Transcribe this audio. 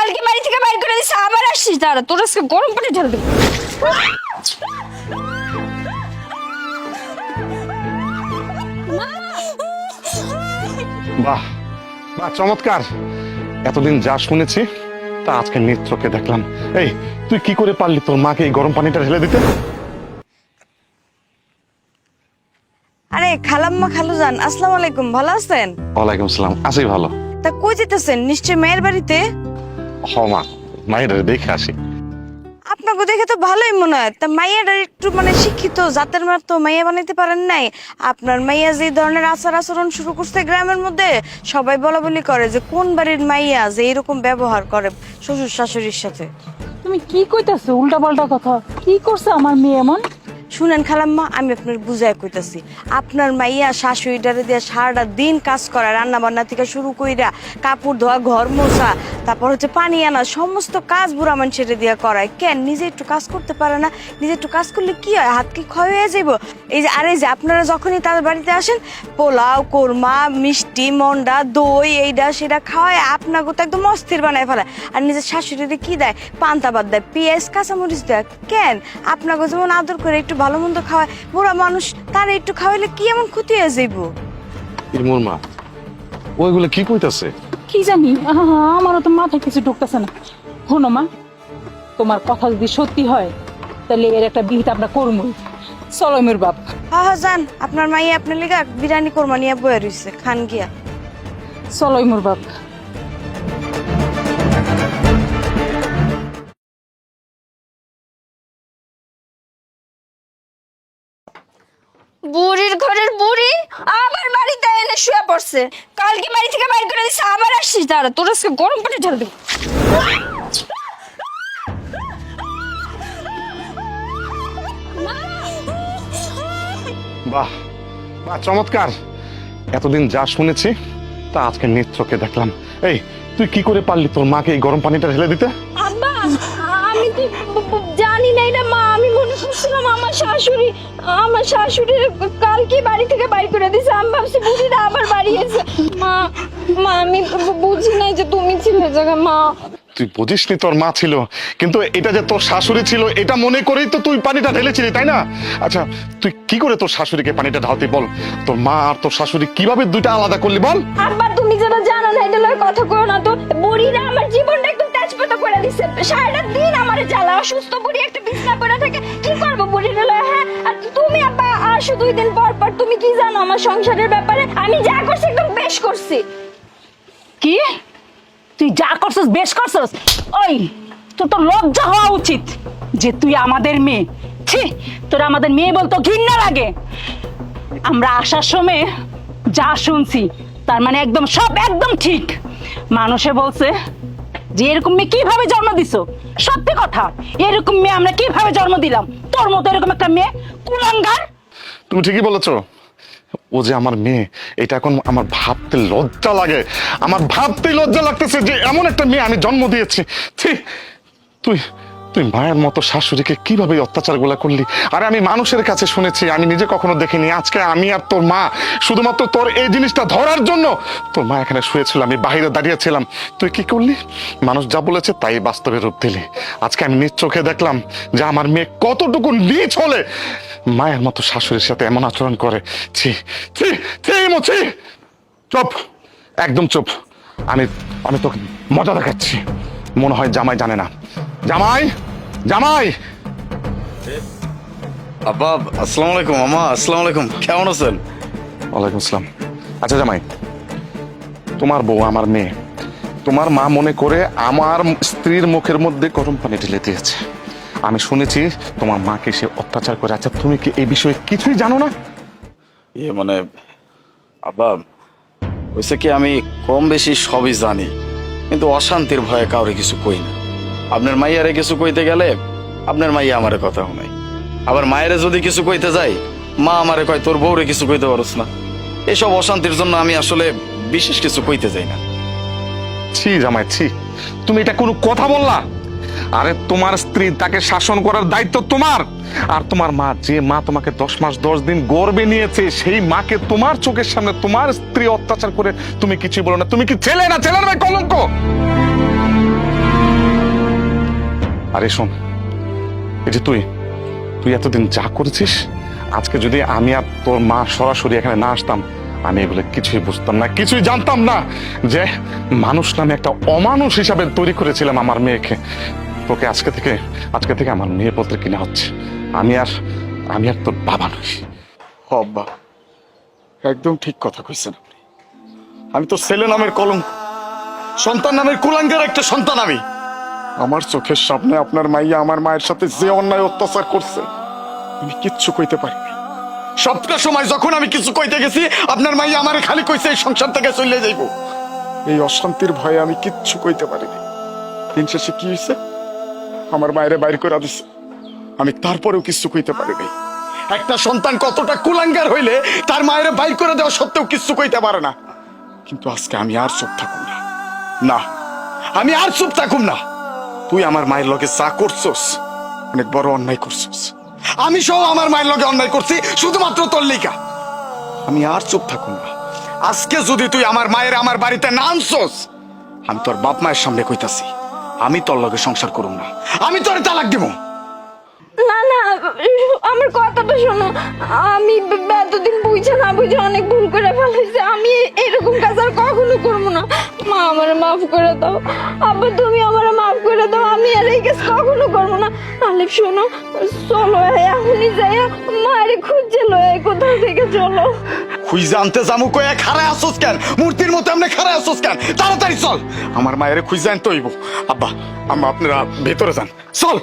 কালকে বাড়ি থেকে বাইর করে দিছে, আবার আসছিস? দাঁড়া, তোর আজকে গরম পানি ঢেলে দেবো। বাহ বাহ, চমৎকার। এতদিন যা শুনেছি তা আজকে নেত্রকে দেখলাম। এই, তুই কি করে পারলি তোর মাকে এই গরম পানিটা ঢেলে দিতে? আরে খালাম্মা, খালুজান, আসসালামু আলাইকুম। ভালো আছেন? ওয়ালাইকুম আসসালাম, আছি ভালো। তা কই যেতেছেন? নিশ্চয় মেয়ের বাড়িতে। হ মা, মায়ের দেখে আসি। আপনাকে দেখে তো ভালোই মনে হয়। তা মাইয়াটা একটু মানে শিক্ষিত জাতের মার তো মাইয়া বানাইতে পারেন নাই। আপনার মাইয়া যে ধরনের আচার আচরণ শুরু করছে গ্রামের মধ্যে, সবাই বলা বলি করে যে কোন বাড়ির মাইয়া যে এরকম ব্যবহার করে শ্বশুর শাশুড়ির সাথে। তুমি কি কইতাছো উল্টা পাল্টা কথা? কি করছে আমার মেয়ে এমন? শুনেন খালাম্মা, আমি আপনার বুঝায় কইতাছি। আপনার মাইয়া শাশুড়িটারে দিয়ে সারাটা দিন কাজ করা, রান্না বান্না থেকে শুরু কইরা কাপড় ধোয়া, ঘর মোছা, তারপর হচ্ছে পানি আনা, সমস্ত কাজ বুড়া মানুষের দিয়ে করায়। কেন নিজে একটু কাজ করতে পারে না? নিজে একটু কাজ করলে কি হয়, হাত কি ক্ষয় হয়ে যাইব? এই যে আরে যে আপনারা যখনই তাদের বাড়িতে আসেন, পোলাও, কোরমা, মিষ্টি, মন্ডা, দই, এইটা সেটা খাওয়ায় আপনাকে তো একদম অস্থির বানায় ফেলায়। আর নিজের শাশুড়িরে কি দেয়? পান্তা ভাত দেয়, পেঁয়াজ, কাঁচামরিচ দেয়। কেন আপনাকে যেমন আদর করে একটু ভালো মন্দ খাওয়ায় বুড়া মানুষ, তার একটু খাওয়াইলে কি এমন ক্ষতি হয়ে যাইব? মোর মা ওইগুলো কি কইতাছে? কি জানি, আমারও তো মাথায় কিছু ঢুকতেছে না। শোনো মা, তোমার কথা যদি সত্যি হয় তাহলে এর একটা বিহিত আমরা করবো। চলো মেয়ের বাপ। হ্যাঁ হ্যাঁ, যান। আপনার মাইয়া আপনার লিগা বিরিয়ানি কোরমা নিয়ে বয়ে রইছে, খান গিয়া। চলো মোর বাপ। বুড়ির ঘরের বুড়ি আবার বাড়িতে এনে শুয়ে পড়ছে। কালকে বাড়ি থেকে বাইর করে দিছে, আবার আসছিস? দাঁড়া, তোর আজকে গরম পানি ঢেলে দেবো। বাহ বাহ, চমৎকার। এতদিন যা শুনেছি তা আজকে নেত্রকে দেখলাম। এই, তুই কি করে পারলি তোর মাকে এই গরম পানিটা ঢেলে দিতে? আব্বা, আমি তো জানি না এটা মা। আমি মনে করছিলাম আমার শাশুড়ি কালকে বাড়ি থেকে বাইর করে দিছে। আমি ভাবছি বুড়িটা আবার বাড়ি এসে। মা মা আমি বুঝি নাই যে তুমি ছিলে জায়গা। মা, তুই বুঝিসনি তোর মা ছিল, কিন্তু এটা যে তোর শাশুড়ি ছিল এটা মনে করেই তো তুই পানিটা ঢেলেছিলি, তাই না? আচ্ছা, তুই কি করে তোর শাশুড়িকে পানিটা ঢালতি বল? তোর মা আর তোর শাশুড়ি কিভাবে দুইটা আলাদা করলি বল? আব্বা তুমি যেটা জানো না এটা লয় কথা কও না তো। বুড়িরা আমার জীবনটা একদম তেজপাতা করে দিছে। সারাটা দিন আমার জ্বালা। অসুস্থ বুড়ি একটা বিছনা পড়ে থাকে, কি করবো বুড়িরা লয়? হ্যাঁ, আর তুমি আব্বা আসো 2 দিন পর পর। তুমি কি জানো আমার সংসারের ব্যাপারে? আমি যা করছি একদম বেশ করছি। কি তুই যা করছস বেশ করছস? ওই, তোর তো লজ্জা হওয়া উচিত যে তুই আমাদের মেয়ে। ছি, তোর আমাদের মেয়ে বলতো ঘৃণা লাগে। আমরা আসার সময় যা শুনছি তার মানে একদম সব একদম ঠিক। মানুষে বলছে যে এরকম মেয়ে কিভাবে জন্ম দিছো। সত্যি কথা, এরকম মেয়ে আমরা কিভাবে জন্ম দিলাম? তোর মতো এরকম একটা মেয়ে, কুলাঙ্গার। তুমি ঠিকই বলেছো। ও যে আমার মেয়ে, এটা এখন আমার ভাবতে লজ্জা লাগে। আমার ভাবতে লজ্জা লাগতেছে যে এমন একটা মেয়ে আমি জন্ম দিয়েছি। ঠিক, তুই তুই মায়ের মতো শাশুড়িকে কিভাবে অত্যাচার গুলা করলি? আরে আমি মানুষের কাছে শুনেছি, আমি নিজে কখনো দেখিনি। আজকে আমি আর তোর মা শুধুমাত্র তোর এই জিনিসটা ধরার জন্য, তোর মা এখানে শুয়েছিল, আমি বাইরে দাঁড়িয়েছিলাম। তুই কি করলি? মানুষ যা বলেছে তাই বাস্তবে রূপ দিলি। আজকে আমি নিজ চোখে দেখলাম যে আমার মেয়ে কতটুকু নীচ হলে মায়ের মতো শাশুড়ির সাথে এমন আচরণ করে। ছি ছি ছি মুছি। চুপ, একদম চুপ। আমি আমি তোকে মজা দেখাচ্ছি। মনে হয় জামাই জানে না। জামাই, জামাই। আব্বা আসসালামু আলাইকুম। মামা আসসালামু আলাইকুম, কেমন আছেন? ওয়ালাইকুম আসসালাম। আচ্ছা জামাই, তোমার বউ আমার মেয়ে, তোমার মা মনে করে আমার স্ত্রীর মুখের মধ্যে গরম পানি ঢেলে দিয়েছে। আমি শুনেছি তোমার মাকে সে অত্যাচার করে। আচ্ছা, তুমি কি এই বিষয়ে কিছুই জানো না? মানে আব্বা, হয়েছে কি, আমি কম বেশি সবই জানি, কিন্তু অশান্তির ভয়ে কাউরে কিছু কই না। আপনার মাইয়ারে কিছু কইতে গেলে আপনার মাইয়া আমারে কথা শোনায়, আবার মায়েরে যদি কিছু কইতে যাই মা আমারে কয় তোর বউরে কিছু কইতে পারছ না। এসব অশান্তির জন্য আমি আসলে বিশেষ কিছু কইতে যাই না। ছি জামাই, ছি, তুমি এটা কোনো কথা বললা? আরে তোমার স্ত্রী, তাকে শাসন করার দায়িত্ব তোমার। আর তোমার মা, যে মা তোমাকে 10 মাস 10 দিন গর্ভে নিয়েছে, সেই মাকে তোমার চোখের সামনে তোমার স্ত্রী অত্যাচার করে তুমি কিছু বলো না। তুমি কি ছেলে না? ছেলের ভাই কলঙ্ক। আরে শোন, এই যে তুই তুই এতদিন যা করেছিস, আজকে যদি আমি আর তোর মা সরাসরি এখানে না আসতাম, আমি এগুলো কিছুই বুঝতাম না, কিছুই জানতাম না যে মানুষ নামে একটা অমানুষ হিসাবে তৈরি করেছিলাম আমার মেয়েকে। তোকে আজকে থেকে আমার মেয়ে পত্রে কিনা হচ্ছে। আমি আর তোর বাবা নই। আব্বা একদম ঠিক কথা কইছেন আপনি। আমি তো ছেলে নামের কলঙ্ক, সন্তান নামের কুলাঙ্গার একটা সন্তান। আমি আমার চোখের সামনে আপনার মাইয়া আমার মায়ের সাথে যে অন্যায় অত্যাচার করছে, আমি কিচ্ছু কইতে পারিনি। সবটা সময় যখন আমি কিছু কইতে গেছি, আপনার মাইয়া আমারে খালি কইছে এই সংসার থেকে চলে যাইব। এই অশান্তির ভয়ে আমি কিচ্ছু কইতে পারিনি। দিন শেষে কি হয়েছে, আমার মায়েরে বাইর করে দিছে। আমি তারপরেও কিছু কইতে পারিনি। একটা সন্তান কতটা কুলাঙ্গার হইলে তার মায়ের বাইর করে দেওয়া সত্ত্বেও কিছু কইতে পারে না। কিন্তু আজকে আমি আর চুপ থাকুম না, না আমি আর চুপ থাকুম না। তুই আমার মায়ের লগে যা করছস, অনেক বড় অন্যায় করছস। আমি সহ আমার মায়ের লগে অন্যায় করছি শুধুমাত্র তোর লিগা। আমি আর চুপ থাকুম না। আজকে যদি তুই আমার মায়ের আমার বাড়িতে না আনছস, আমি তোর বাপ মায়ের সামনে কইতাছি, আমি তোর লগে সংসার করুম না, আমি তোরে তালাক দিব। না না, আমার কথাটা শোনো। আমি এতদিন বুঝে না বুঝে অনেক ভুল করে ফেলেছি। আমি এরকম কাজ আর কখনো করবো না। মা আমার মাফ করে দাও। আব্বা তুমি আমার মাফ করে দাও। আমি আর এই কাজ কখনো করবো না। আলিফ শোনো, চলো এখনই যাই, মায়ের খুঁজছে লয় কোথা থেকে। চলো। খুঁজে আনতে যামু কয়ে খাড়ায় আসোস কেন? মূর্তির মতো এমনি খাড়ায় আসোস কেন? তাড়াতাড়ি চল, আমার মায়ের খুঁজে আনতে হইব। আব্বা আম্মা আপনারা ভেতরে যান, চল।